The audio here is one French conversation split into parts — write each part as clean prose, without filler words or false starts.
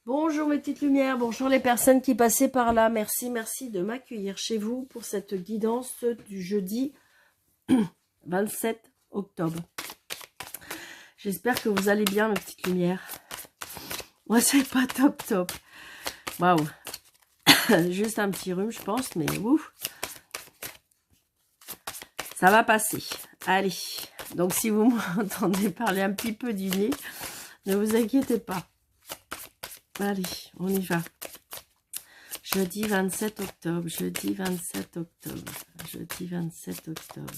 Bonjour mes petites lumières, bonjour les personnes qui passaient par là. Merci de m'accueillir chez vous pour cette guidance du jeudi 27 octobre. J'espère que vous allez bien mes petites lumières. Moi c'est pas top. Waouh. Juste un petit rhume je pense, mais ouf. Ça va passer. Allez. Donc si vous m'entendez parler un petit peu du nez, ne vous inquiétez pas. Allez, on y va. Jeudi 27 octobre, jeudi 27 octobre, jeudi 27 octobre.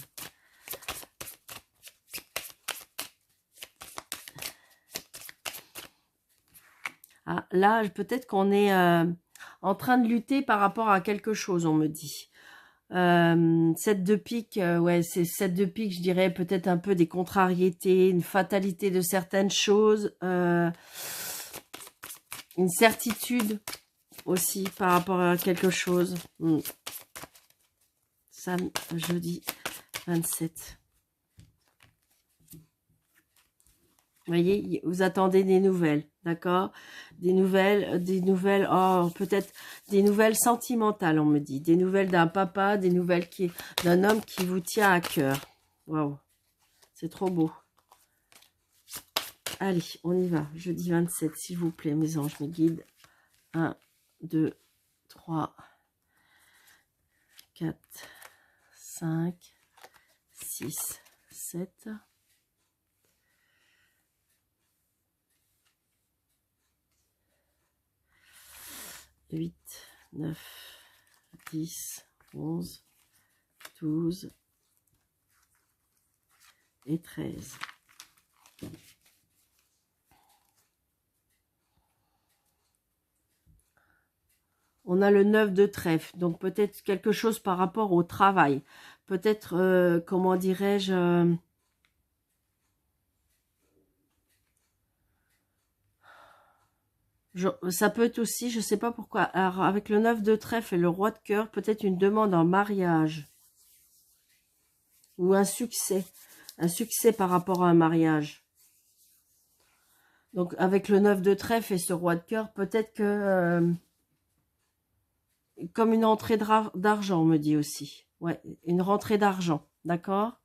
Ah, là, peut-être qu'on est en train de lutter par rapport à quelque chose, on me dit. 7 de pique, ouais, c'est 7 de pique, je dirais peut-être un peu des contrariétés, une fatalité de certaines choses, une certitude aussi par rapport à quelque chose. Ça, jeudi 27. Vous voyez, vous attendez des nouvelles, d'accord? Des nouvelles, oh, peut-être des nouvelles sentimentales, on me dit. Des nouvelles d'un papa, des nouvelles d'un homme qui vous tient à cœur. Waouh, c'est trop beau. Allez, on y va. Jeudi 27, s'il vous plaît, mes anges, mes guides. 1, 2, 3, 4, 5, 6, 7... 8, 9, 10, 11, 12 et 13. On a le 9 de trèfle, donc peut-être quelque chose par rapport au travail. Peut-être, comment dirais-je... ça peut être aussi, je ne sais pas pourquoi, alors avec le 9 de trèfle et le roi de cœur, peut-être une demande en mariage. Ou un succès par rapport à un mariage. Donc avec le 9 de trèfle et ce roi de cœur, peut-être que... comme une entrée d'argent, on me dit aussi. Ouais, une rentrée d'argent, d'accord?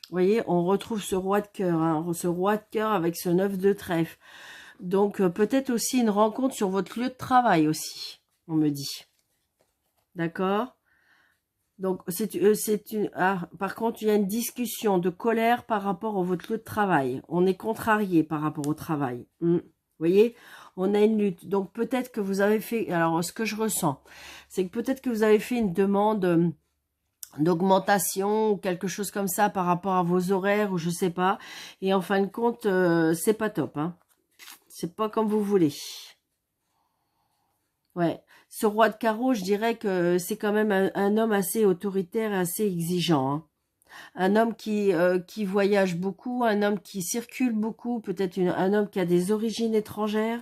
Vous voyez, on retrouve ce roi de cœur, hein, ce roi de cœur avec ce 9 de trèfle. Donc, peut-être aussi une rencontre sur votre lieu de travail aussi, on me dit. D'accord? Donc, par contre, il y a une discussion de colère par rapport à votre lieu de travail. On est contrarié par rapport au travail. Vous voyez, on a une lutte. Donc, peut-être que vous avez fait... Alors, ce que je ressens, c'est que peut-être que vous avez fait une demande... d'augmentation ou quelque chose comme ça par rapport à vos horaires ou je sais pas, et en fin de compte c'est pas top, hein. C'est pas comme vous voulez. Ouais, ce roi de carreau, je dirais que c'est quand même un homme assez autoritaire et assez exigeant, hein. Un homme qui voyage beaucoup, un homme qui circule beaucoup, peut-être un homme qui a des origines étrangères.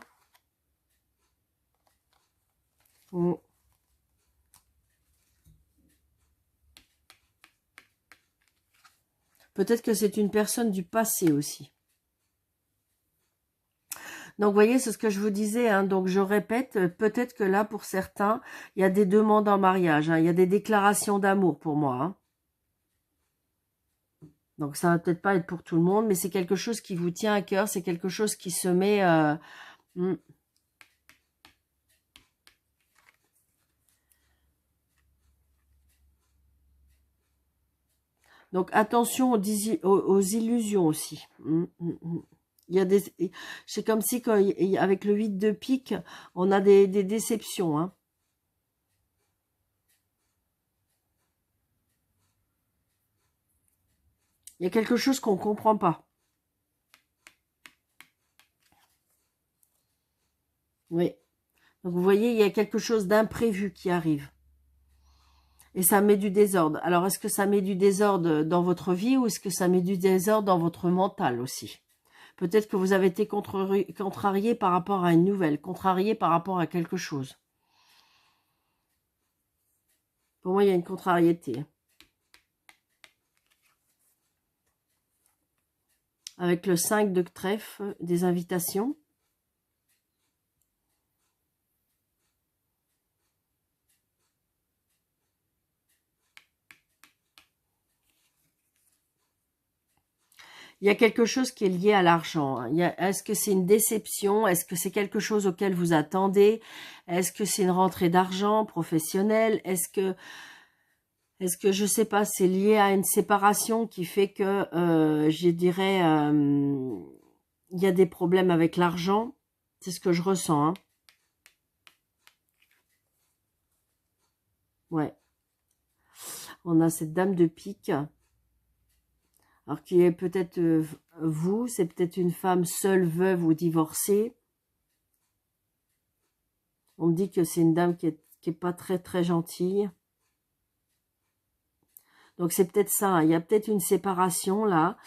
Peut-être que c'est une personne du passé aussi. Donc, vous voyez, c'est ce que je vous disais, hein. Donc, je répète, peut-être que là, pour certains, il y a des demandes en mariage, hein. Il y a des déclarations d'amour pour moi, hein. Donc, ça va peut-être pas être pour tout le monde, mais c'est quelque chose qui vous tient à cœur, c'est quelque chose qui se met... Donc, attention aux illusions aussi. Il y a c'est comme si, avec le 8 de pique, on a des déceptions, hein. Il y a quelque chose qu'on ne comprend pas. Oui. Donc, vous voyez, il y a quelque chose d'imprévu qui arrive. Et ça met du désordre. Alors, est-ce que ça met du désordre dans votre vie ou est-ce que ça met du désordre dans votre mental aussi? Peut-être que vous avez été contrarié par rapport à une nouvelle, contrarié par rapport à quelque chose. Pour moi, il y a une contrariété. avec le 5 de trèfle, des invitations. Il y a quelque chose qui est lié à l'argent. Hein. Est-ce que c'est une déception? Est-ce que c'est quelque chose auquel vous attendez? Est-ce que c'est une rentrée d'argent professionnelle? Je sais pas, c'est lié à une séparation qui fait que, je dirais, il y a des problèmes avec l'argent. C'est ce que je ressens. Hein. Ouais. On a cette dame de pique. Alors qui est peut-être vous, c'est peut-être une femme seule, veuve ou divorcée. On me dit que c'est une dame qui est pas très très gentille. Donc c'est peut-être ça, hein. Il y a peut-être une séparation là,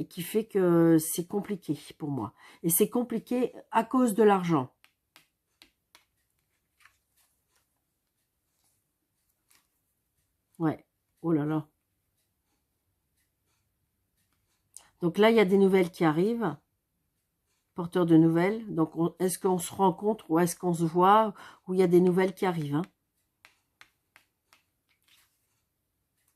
qui fait que c'est compliqué pour moi. Et c'est compliqué à cause de l'argent. Ouais, oh là là. Donc là, il y a des nouvelles qui arrivent, porteurs de nouvelles. Donc est-ce qu'on se rencontre ou est-ce qu'on se voit, ou il y a des nouvelles qui arrivent, hein.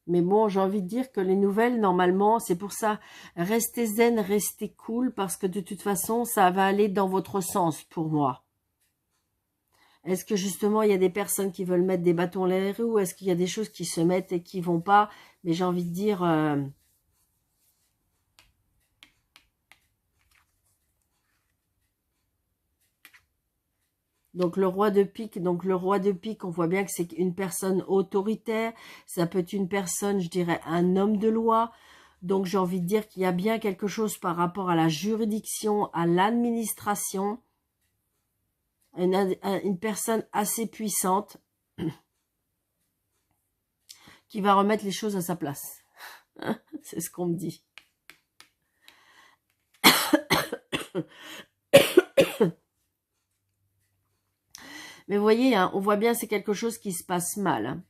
Mais bon, j'ai envie de dire que les nouvelles, normalement, c'est pour ça, restez zen, restez cool, parce que de toute façon, ça va aller dans votre sens, pour moi. Est-ce que justement, il y a des personnes qui veulent mettre des bâtons dans les roues, ou est-ce qu'il y a des choses qui se mettent et qui vont pas? Mais j'ai envie de dire... Donc le roi de pique, on voit bien que c'est une personne autoritaire, ça peut être une personne, je dirais, un homme de loi. Donc j'ai envie de dire qu'il y a bien quelque chose par rapport à la juridiction, à l'administration, une personne assez puissante qui va remettre les choses à sa place. C'est ce qu'on me dit. Mais vous voyez, hein, on voit bien que c'est quelque chose qui se passe mal. Hein.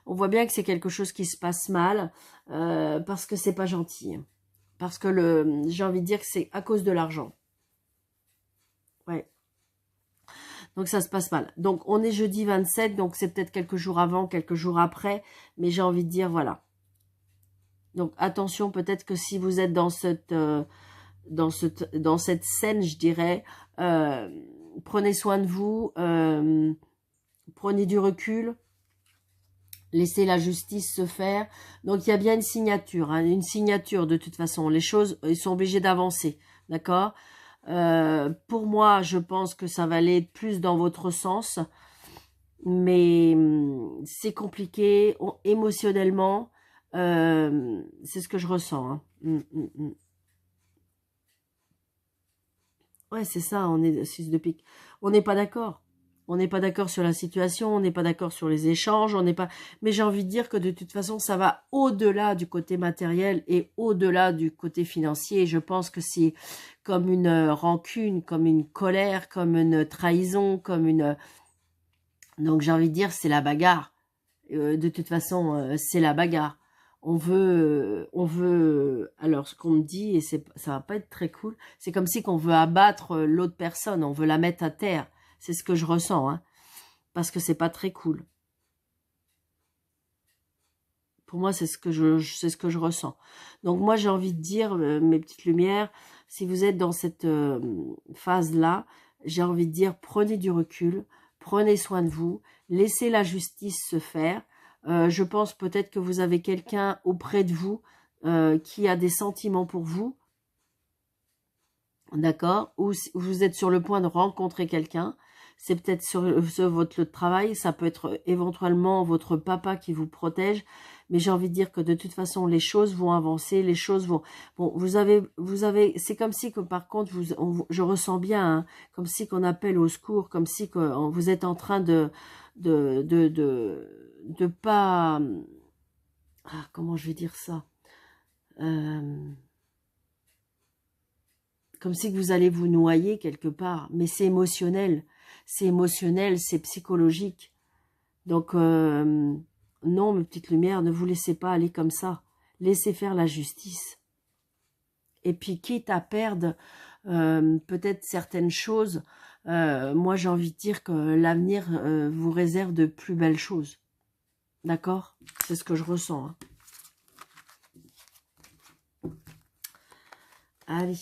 On voit bien que c'est quelque chose qui se passe mal parce que c'est pas gentil. Parce que j'ai envie de dire que c'est à cause de l'argent. Ouais. Donc ça se passe mal. Donc on est jeudi 27, donc c'est peut-être quelques jours avant, quelques jours après. Mais j'ai envie de dire, voilà. Donc attention, peut-être que si vous êtes dans cette scène, je dirais, prenez soin de vous, prenez du recul, laissez la justice se faire. Donc il y a bien une signature, hein, une signature de toute façon. Les choses, ils sont obligés d'avancer, d'accord? Pour moi, je pense que ça va aller plus dans votre sens, mais c'est compliqué émotionnellement. C'est ce que je ressens. Hein. Ouais, c'est ça, on est 6 de pique. On n'est pas d'accord. On n'est pas d'accord sur la situation, on n'est pas d'accord sur les échanges, on n'est pas... Mais j'ai envie de dire que de toute façon, ça va au-delà du côté matériel et au-delà du côté financier. Et je pense que c'est comme une rancune, comme une colère, comme une trahison, comme une... Donc j'ai envie de dire, c'est la bagarre. De toute façon, c'est la bagarre. Alors ce qu'on me dit, et ça va pas être très cool, c'est comme si qu'on veut abattre l'autre personne, on veut la mettre à terre. C'est ce que je ressens, hein, parce que c'est pas très cool. Pour moi, c'est ce que je ressens. Donc moi, j'ai envie de dire, mes petites lumières, si vous êtes dans cette phase-là, j'ai envie de dire, prenez du recul, prenez soin de vous, laissez la justice se faire. Je pense peut-être que vous avez quelqu'un auprès de vous qui a des sentiments pour vous, d'accord? Ou si vous êtes sur le point de rencontrer quelqu'un, c'est peut-être sur votre lieu de travail, ça peut être éventuellement votre papa qui vous protège, mais j'ai envie de dire que de toute façon, les choses vont avancer, les choses vont... Bon, vous avez, c'est comme si que par contre, je ressens bien, hein, comme si qu'on appelle au secours, comme si que vous êtes en train de pas... Ah, comment je vais dire ça? Comme si que vous allez vous noyer quelque part, mais c'est émotionnel, c'est psychologique. Donc, non, mes petites lumières, ne vous laissez pas aller comme ça. Laissez faire la justice. Et puis, quitte à perdre peut-être certaines choses, moi, j'ai envie de dire que l'avenir vous réserve de plus belles choses. D'accord? C'est ce que je ressens. Hein. Allez.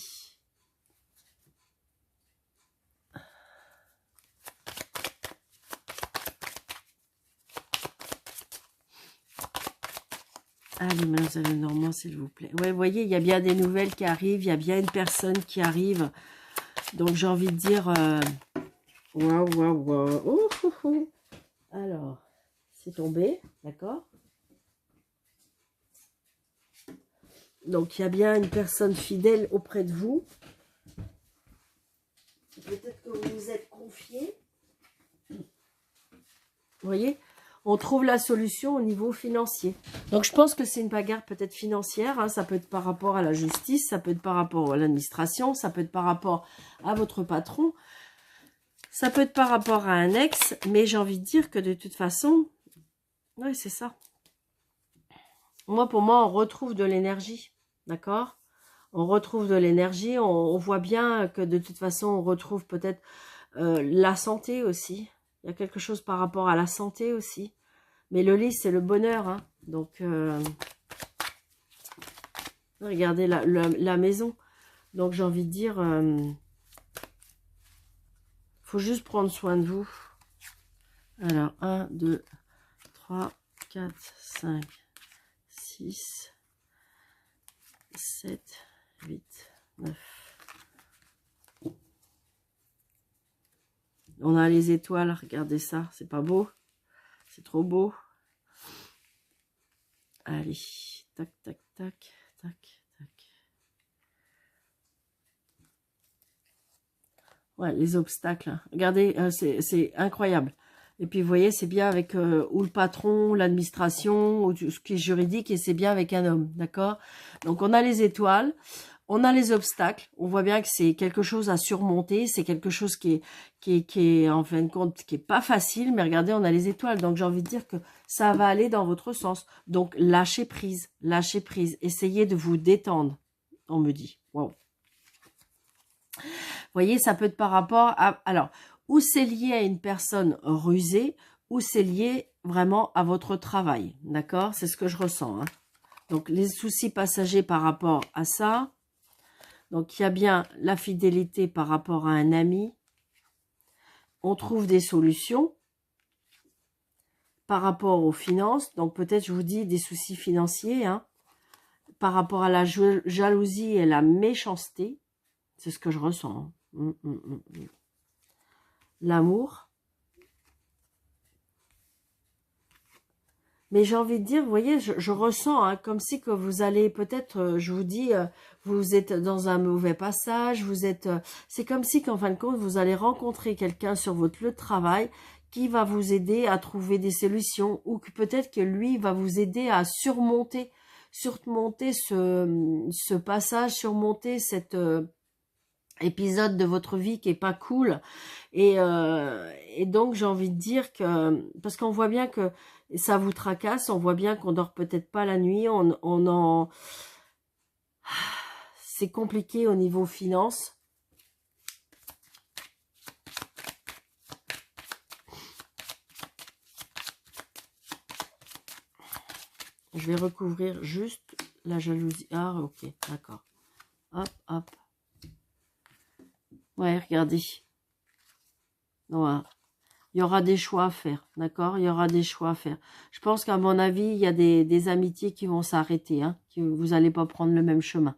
Allez, mademoiselle Normand, s'il vous plaît. Ouais, vous voyez, il y a bien des nouvelles qui arrivent. Il y a bien une personne qui arrive. Donc, j'ai envie de dire... Waouh, waouh, waouh. Oh, oh, oh. Alors, c'est tombé. D'accord? Donc, il y a bien une personne fidèle auprès de vous. Peut-être que vous vous êtes confié. Vous voyez? On trouve la solution au niveau financier. Donc, je pense que c'est une bagarre peut-être financière. Hein. Ça peut être par rapport à la justice, ça peut être par rapport à l'administration, ça peut être par rapport à votre patron, ça peut être par rapport à un ex. Mais j'ai envie de dire que de toute façon, oui, c'est ça. Moi, pour moi, on retrouve de l'énergie. D'accord? On retrouve de l'énergie. On voit bien que de toute façon, on retrouve peut-être la santé aussi. Il y a quelque chose par rapport à la santé aussi. Mais le lit, c'est le bonheur. Hein. Donc, regardez la maison. Donc, j'ai envie de dire, faut juste prendre soin de vous. Alors, 1, 2, 3, 4, 5, 6, 7, 8, 9. On a les étoiles, regardez ça, c'est pas beau? C'est trop beau. Allez, tac, tac, tac, tac, tac. Ouais, les obstacles. Hein. Regardez, c'est incroyable. Et puis, vous voyez, c'est bien avec ou le patron, l'administration, ou ce qui est juridique, et c'est bien avec un homme, d'accord? Donc, on a les étoiles, on a les obstacles. On voit bien que c'est quelque chose à surmonter. C'est quelque chose qui est, en fin de compte, qui est pas facile. Mais regardez, on a les étoiles. Donc, j'ai envie de dire que ça va aller dans votre sens. Donc, lâchez prise, lâchez prise. Essayez de vous détendre, on me dit. Wow. Vous voyez, ça peut être par rapport à... Alors, ou c'est lié à une personne rusée, ou c'est lié vraiment à votre travail. D'accord? C'est ce que je ressens. Hein. Donc, les soucis passagers par rapport à ça. Donc, il y a bien la fidélité par rapport à un ami. On trouve des solutions par rapport aux finances. Donc, peut-être, je vous dis, des soucis financiers. Hein, par rapport à la jalousie et la méchanceté. C'est ce que je ressens. Hein. L'amour. Mais j'ai envie de dire, vous voyez, je ressens hein, comme si que vous allez peut-être, je vous dis, vous êtes dans un mauvais passage, vous êtes, c'est comme si qu'en fin de compte, vous allez rencontrer quelqu'un sur votre lieu de travail qui va vous aider à trouver des solutions ou que peut-être que lui va vous aider à surmonter ce passage, surmonter cet épisode de votre vie qui est pas cool. Et donc, j'ai envie de dire que, parce qu'on voit bien que ça vous tracasse, on voit bien qu'on dort peut-être pas la nuit, c'est compliqué au niveau finance. Je vais recouvrir juste la jalousie. Ah, ok, d'accord. Hop, hop. Ouais, regardez. Voilà. Il y aura des choix à faire, d'accord? Il y aura des choix à faire. Je pense qu'à mon avis, il y a des amitiés qui vont s'arrêter, hein, que vous n'allez pas prendre le même chemin.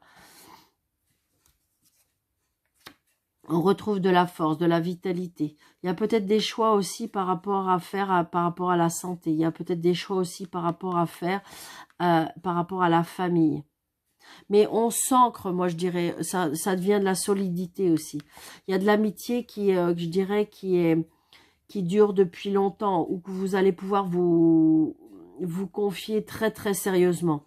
On retrouve de la force, de la vitalité. Il y a peut-être des choix aussi par rapport à faire, par rapport à la santé. Il y a peut-être des choix aussi par rapport à faire, par rapport à la famille. Mais on s'ancre, moi je dirais, ça devient de la solidité aussi. Il y a de l'amitié qui, je dirais, qui dure depuis longtemps, ou que vous allez pouvoir vous confier très très sérieusement.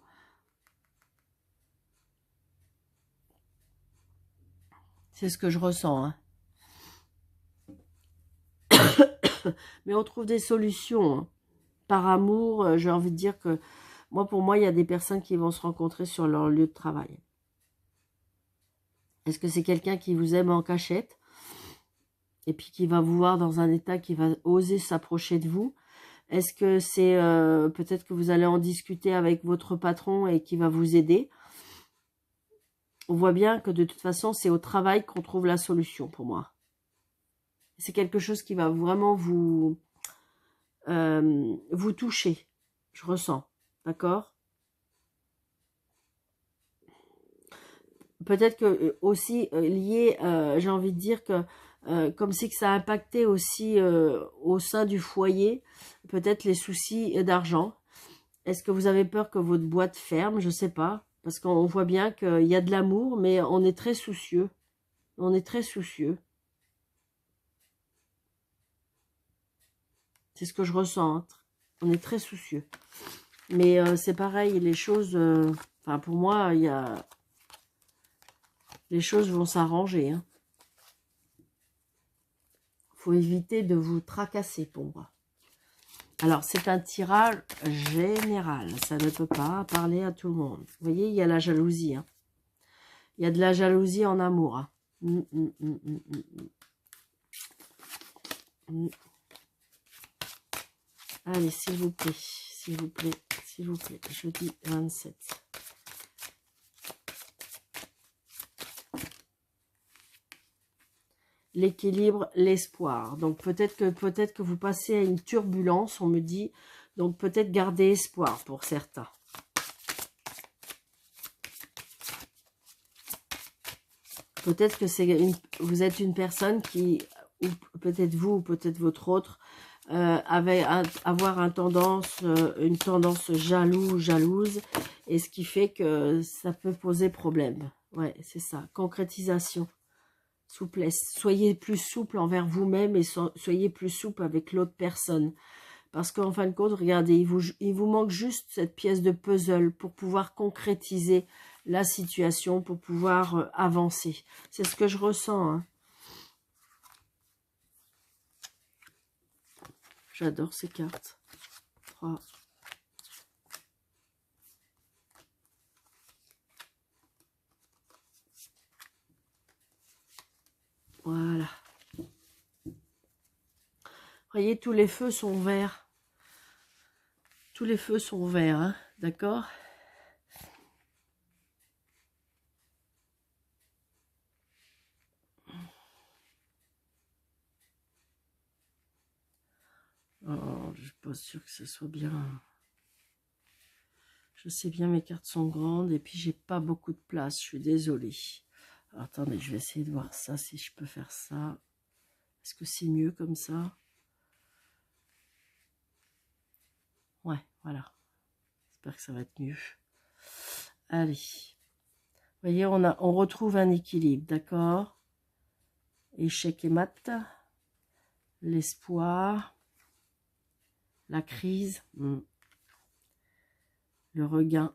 C'est ce que je ressens. Hein. Mais on trouve des solutions. Hein. Par amour, j'ai envie de dire que, pour moi, il y a des personnes qui vont se rencontrer sur leur lieu de travail. Est-ce que c'est quelqu'un qui vous aime en cachette et puis qui va vous voir dans un état qui va oser s'approcher de vous? Est-ce que c'est peut-être que vous allez en discuter avec votre patron et qui va vous aider? On voit bien que de toute façon, c'est au travail qu'on trouve la solution pour moi. C'est quelque chose qui va vraiment vous toucher. Je ressens. D'accord? Peut-être que aussi lié, j'ai envie de dire que comme c'est que ça a impacté aussi au sein du foyer, peut-être les soucis d'argent. Est-ce que vous avez peur que votre boîte ferme? Je sais pas. Parce qu'on voit bien qu'il y a de l'amour, mais on est très soucieux. On est très soucieux. C'est ce que je ressens. Hein. On est très soucieux. Mais c'est pareil, les choses... Enfin, pour moi, il y a... Les choses vont s'arranger. Hein. Faut éviter de vous tracasser pour moi. Alors, c'est un tirage général. Ça ne peut pas parler à tout le monde. Vous voyez, il y a la jalousie. Hein. Il y a de la jalousie en amour. Hein. Allez, s'il vous plaît. S'il vous plaît. S'il vous plaît. Jeudi 27. L'équilibre, l'espoir. Donc peut-être que vous passez à une turbulence, on me dit. Donc peut-être garder espoir pour certains. Peut-être que vous êtes une personne qui, ou peut-être vous, ou peut-être votre autre, avoir une tendance jalouse, et ce qui fait que ça peut poser problème. Ouais, c'est ça. Concrétisation. Souplesse. Soyez plus souple envers vous-même et soyez plus souple avec l'autre personne. Parce qu'en fin de compte, regardez, il vous manque juste cette pièce de puzzle pour pouvoir concrétiser la situation, pour pouvoir avancer. C'est ce que je ressens. Hein. J'adore ces cartes. 3. Voilà. Voyez, tous les feux sont verts. Tous les feux sont verts, hein, d'accord? Oh, je suis pas sûre que ce soit bien. Je sais bien, mes cartes sont grandes et puis j'ai pas beaucoup de place. Je suis désolée. Alors, attendez, je vais essayer de voir ça, si je peux faire ça. Est-ce que c'est mieux comme ça? Ouais, voilà. J'espère que ça va être mieux. Allez. Vous voyez, on retrouve un équilibre, d'accord? Échec et mat. L'espoir. La crise. Le regain.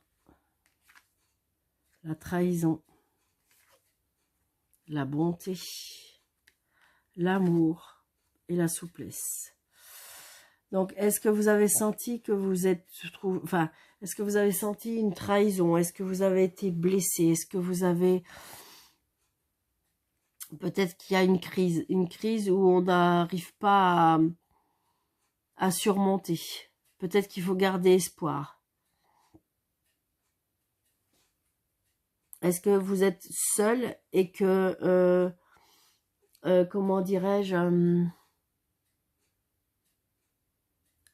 La trahison. La bonté. L'amour et la souplesse. Donc, est-ce que vous avez senti que vous êtes... Enfin, est-ce que vous avez senti une trahison? Est-ce que vous avez été blessé? Est-ce que vous avez... Peut-être qu'il y a une crise où on n'arrive pas à surmonter. Peut-être qu'il faut garder espoir. Est-ce que vous êtes seul et que... comment dirais-je...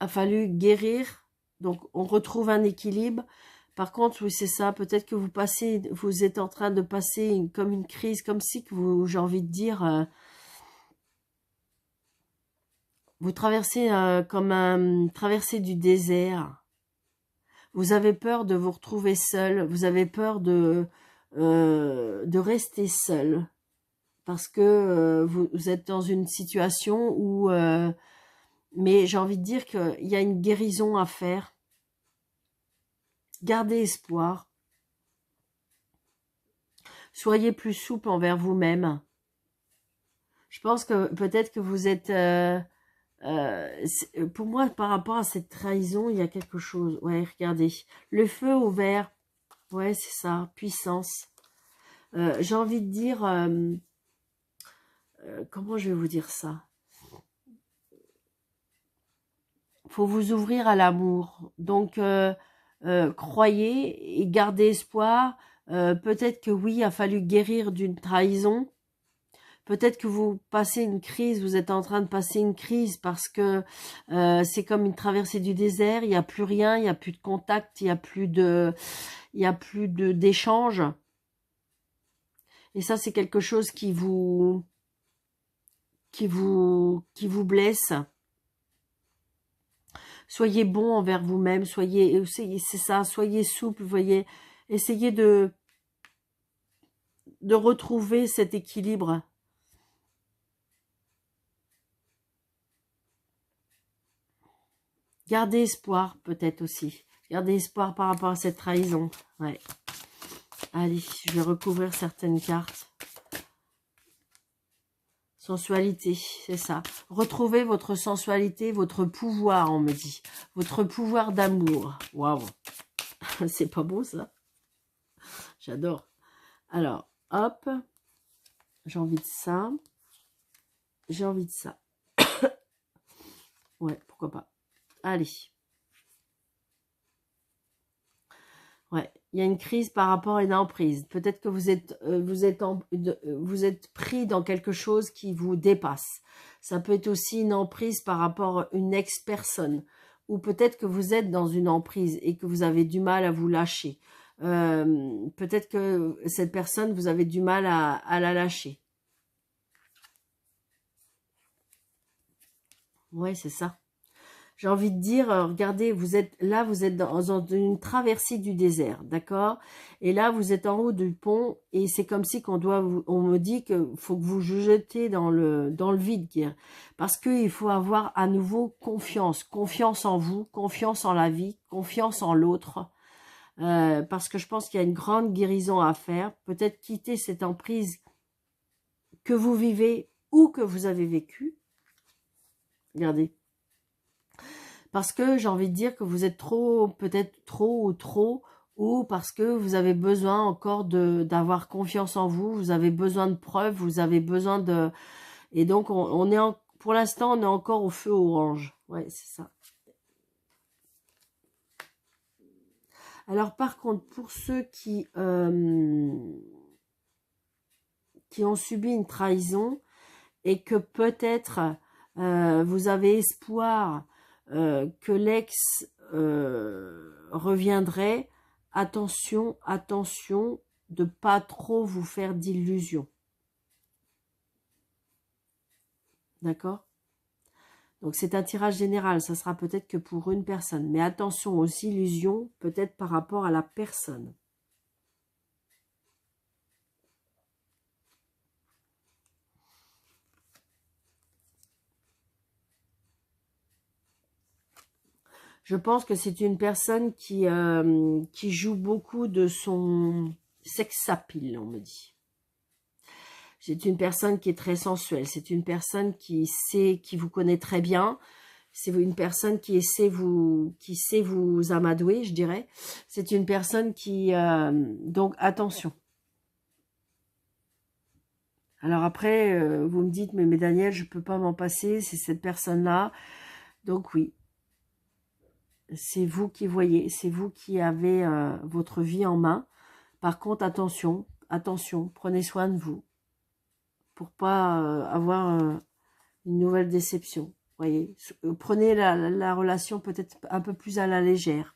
a fallu guérir, donc on retrouve un équilibre. Par contre, oui, c'est ça, peut-être que vous êtes en train de passer comme une crise, comme si que vous, j'ai envie de dire, vous traversez comme un traversée du désert. Vous avez peur de vous retrouver seul, vous avez peur de rester seul, parce que vous êtes dans une situation où... mais j'ai envie de dire qu'il y a une guérison à faire. Gardez espoir. Soyez plus souple envers vous-même. Je pense que peut-être que vous êtes... pour moi, par rapport à cette trahison, il y a quelque chose. Ouais, regardez. Le feu au vert. Ouais, c'est ça. Puissance. J'ai envie de dire, comment je vais vous dire ça? Faut vous ouvrir à l'amour. Donc, croyez et gardez espoir. Peut-être que oui, il a fallu guérir d'une trahison. Peut-être que vous passez une crise, vous êtes en train de passer une crise parce que c'est comme une traversée du désert. Il n'y a plus rien, il n'y a plus de contact, il n'y a plus d'échange. Et ça, c'est quelque chose qui vous blesse. Soyez bon envers vous-même, c'est ça, soyez souple, voyez, essayez de retrouver cet équilibre. Gardez espoir, peut-être aussi. Gardez espoir par rapport à cette trahison. Ouais. Allez, je vais recouvrir certaines cartes. Sensualité, c'est ça. Retrouvez votre sensualité, votre pouvoir, on me dit. Votre pouvoir d'amour. Waouh. C'est pas beau, ça? J'adore. Alors, hop. J'ai envie de ça. J'ai envie de ça. Ouais, pourquoi pas. Allez. Ouais, il y a une crise par rapport à une emprise. Peut-être que vous êtes pris dans quelque chose qui vous dépasse. Ça peut être aussi une emprise par rapport à une ex-personne. Ou peut-être que vous êtes dans une emprise et que vous avez du mal à vous lâcher. Peut-être que cette personne, vous avez du mal à la lâcher. Ouais, c'est ça. J'ai envie de dire, regardez, vous êtes dans une traversée du désert, d'accord? Et là, vous êtes en haut du pont et c'est comme si on me dit que faut que vous vous jetez dans le vide, parce qu'il faut avoir à nouveau confiance en vous, confiance en la vie, confiance en l'autre, parce que je pense qu'il y a une grande guérison à faire. Peut-être quitter cette emprise que vous vivez ou que vous avez vécue. Regardez. Parce que j'ai envie de dire que vous êtes peut-être trop, ou parce que vous avez besoin encore d'avoir confiance en vous, vous avez besoin de preuves, vous avez besoin de... Et donc, pour l'instant, on est encore au feu orange. Ouais, c'est ça. Alors, par contre, pour ceux qui ont subi une trahison et que peut-être vous avez espoir que l'ex reviendrait, attention de pas trop vous faire d'illusions. D'accord? Donc c'est un tirage général, ça sera peut-être que pour une personne, mais attention aux illusions, peut-être par rapport à la personne. Je pense que c'est une personne qui joue beaucoup de son sex appeal, on me dit. C'est une personne qui est très sensuelle. C'est une personne qui vous connaît très bien. C'est une personne qui sait vous amadouer, je dirais. C'est une personne qui... donc, attention. Alors après, vous me dites, mais Daniel, je ne peux pas m'en passer. C'est cette personne-là. Donc oui. C'est vous qui voyez. C'est vous qui avez votre vie en main. Par contre, attention. Prenez soin de vous. Pour pas avoir une nouvelle déception. Voyez, prenez la relation peut-être un peu plus à la légère.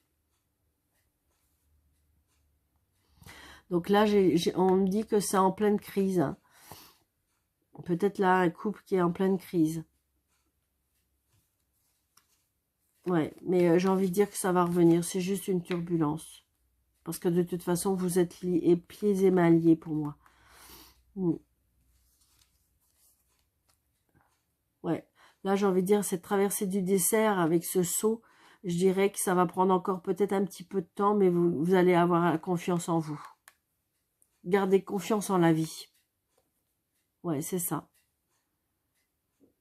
Donc là, on me dit que c'est en pleine crise. Hein. Peut-être là, un couple qui est en pleine crise. Ouais, mais j'ai envie de dire que ça va revenir. C'est juste une turbulence. Parce que de toute façon, vous êtes pieds et mains liés pour moi. Ouais. Là, j'ai envie de dire, cette traversée du désert avec ce saut, je dirais que ça va prendre encore peut-être un petit peu de temps, mais vous allez avoir confiance en vous. Gardez confiance en la vie. Ouais, c'est ça.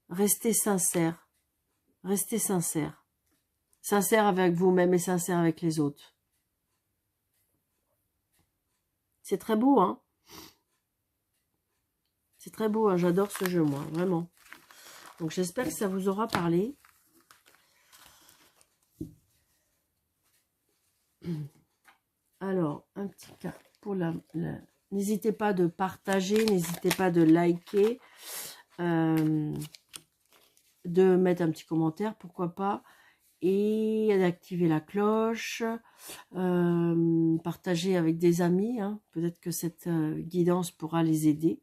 Restez sincère. Restez sincère. Sincère avec vous-même et sincère avec les autres. C'est très beau, hein? C'est très beau, hein, j'adore ce jeu, moi, vraiment. Donc, j'espère que ça vous aura parlé. Alors, un petit cas pour N'hésitez pas de partager, n'hésitez pas de liker, de mettre un petit commentaire, pourquoi pas, et d'activer la cloche, partager avec des amis, hein, peut-être que cette guidance pourra les aider.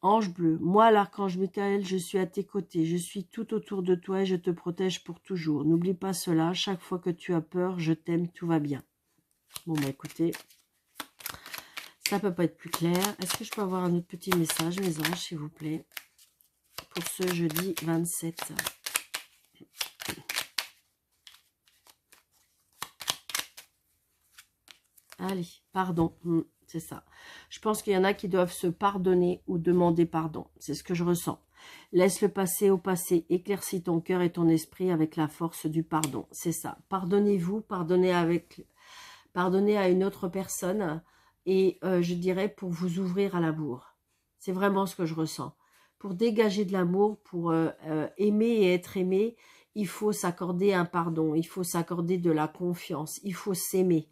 Ange bleu, moi l'archange Michael, je suis à tes côtés, je suis tout autour de toi et je te protège pour toujours. N'oublie pas cela, chaque fois que tu as peur, je t'aime, tout va bien. Bon bah écoutez, ça peut pas être plus clair. Est-ce que je peux avoir un autre petit message, mes anges, s'il vous plaît, pour ce jeudi 27 ? Allez, pardon, c'est ça. Je pense qu'il y en a qui doivent se pardonner ou demander pardon. C'est ce que je ressens. Laisse le passé au passé, éclaircis ton cœur et ton esprit avec la force du pardon. C'est ça. Pardonnez-vous, pardonnez à une autre personne et je dirais pour vous ouvrir à l'amour. C'est vraiment ce que je ressens. Pour dégager de l'amour, pour aimer et être aimé, il faut s'accorder un pardon, il faut s'accorder de la confiance, il faut s'aimer.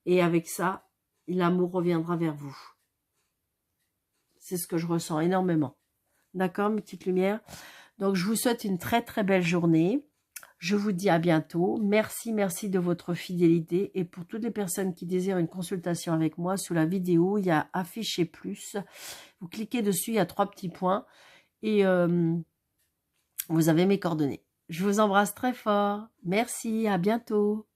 Et avec ça, l'amour reviendra vers vous. C'est ce que je ressens énormément. D'accord, mes petites lumières? Donc, je vous souhaite une très très belle journée. Je vous dis à bientôt. Merci, merci de votre fidélité. Et pour toutes les personnes qui désirent une consultation avec moi, sous la vidéo, il y a affiché plus. Vous cliquez dessus, il y a 3 petits points. Et vous avez mes coordonnées. Je vous embrasse très fort. Merci, à bientôt.